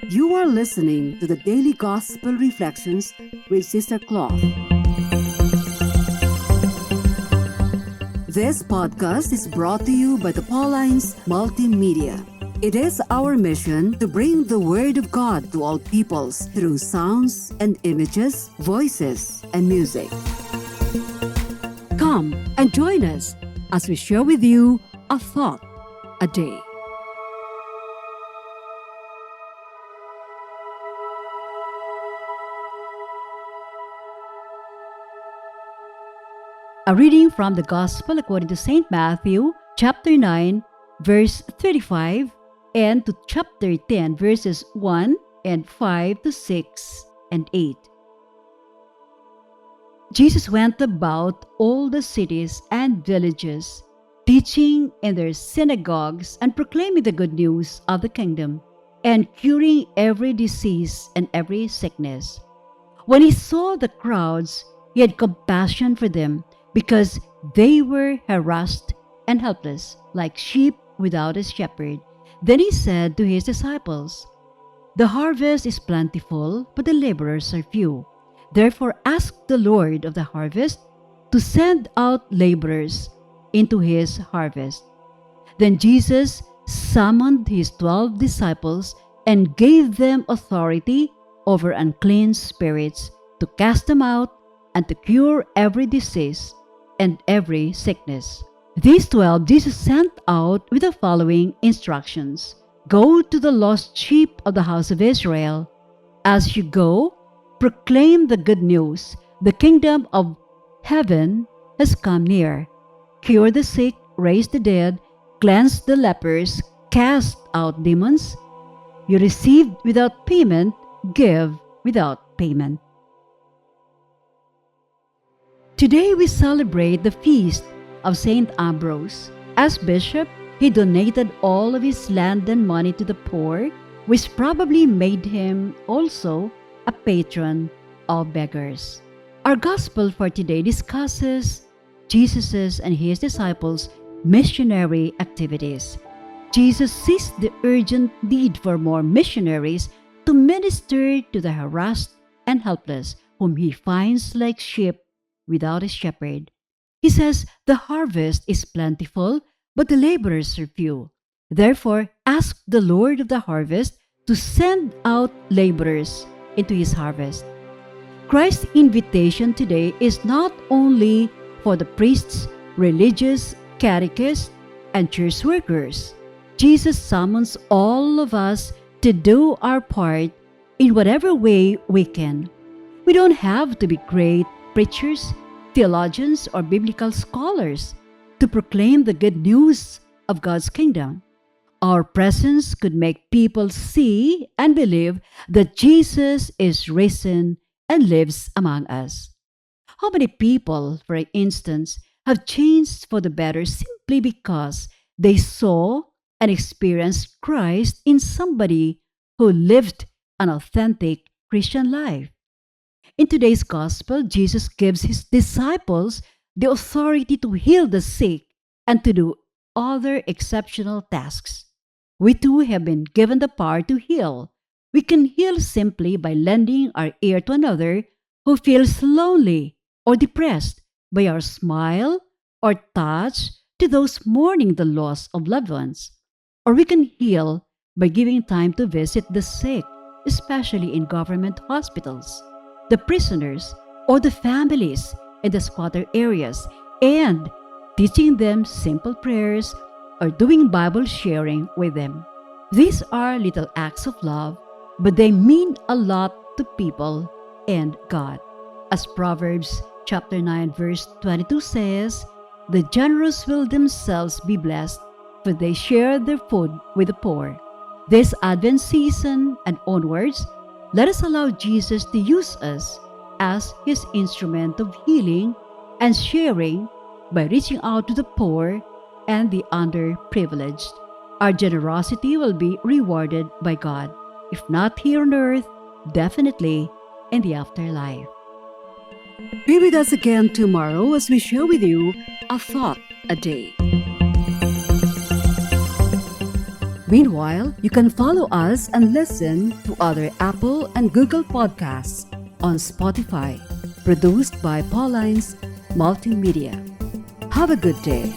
You are listening to the Daily Gospel Reflections with Sister Cloth. This podcast is brought to you by the Paulines Multimedia. It is our mission to bring the Word of God to all peoples through sounds and images, voices, and music. Come and join us as we share with you a thought a day. A reading from the Gospel according to St. Matthew, chapter 9, verse 35, and to chapter 10, verses 1 and 5 to 6 and 8. Jesus went about all the cities and villages, teaching in their synagogues and proclaiming the good news of the kingdom, and curing every disease and every sickness. When he saw the crowds, he had compassion for them, because they were harassed and helpless, like sheep without a shepherd. Then he said to his disciples, "The harvest is plentiful, but the laborers are few. Therefore ask the Lord of the harvest to send out laborers into his harvest." Then Jesus summoned his 12 disciples and gave them authority over unclean spirits to cast them out and to cure every disease and every sickness. These 12 Jesus sent out with the following instructions: "Go to the lost sheep of the house of Israel. As you go, proclaim the good news. The kingdom of heaven has come near. Cure the sick, raise the dead, cleanse the lepers, cast out demons. You received without payment, give without payment." Today we celebrate the feast of Saint Ambrose. As bishop, he donated all of his land and money to the poor, which probably made him also a patron of beggars. Our gospel for today discusses Jesus's and his disciples' missionary activities. Jesus sees the urgent need for more missionaries to minister to the harassed and helpless, whom he finds like sheep without a shepherd. He says, "The harvest is plentiful, but the laborers are few. Therefore, ask the Lord of the harvest to send out laborers into his harvest." Christ's invitation today is not only for the priests, religious, catechists, and church workers. Jesus summons all of us to do our part in whatever way we can. We don't have to be great preachers, theologians, or biblical scholars to proclaim the good news of God's kingdom. Our presence could make people see and believe that Jesus is risen and lives among us. How many people, for instance, have changed for the better simply because they saw and experienced Christ in somebody who lived an authentic Christian life? In today's gospel, Jesus gives his disciples the authority to heal the sick and to do other exceptional tasks. We too have been given the power to heal. We can heal simply by lending our ear to another who feels lonely or depressed, by our smile or touch to those mourning the loss of loved ones. Or we can heal by giving time to visit the sick, especially in government hospitals, the prisoners, or the families in the squatter areas, and teaching them simple prayers or doing Bible sharing with them. These are little acts of love, but they mean a lot to people and God. As Proverbs chapter 9 verse 22 says, "The generous will themselves be blessed, for they share their food with the poor." This Advent season and onwards, let us allow Jesus to use us as his instrument of healing and sharing by reaching out to the poor and the underprivileged. Our generosity will be rewarded by God, if not here on earth, definitely in the afterlife. Be with us again tomorrow as we share with you a thought a day. Meanwhile, you can follow us and listen to other Apple and Google podcasts on Spotify, produced by Paulines Multimedia. Have a good day.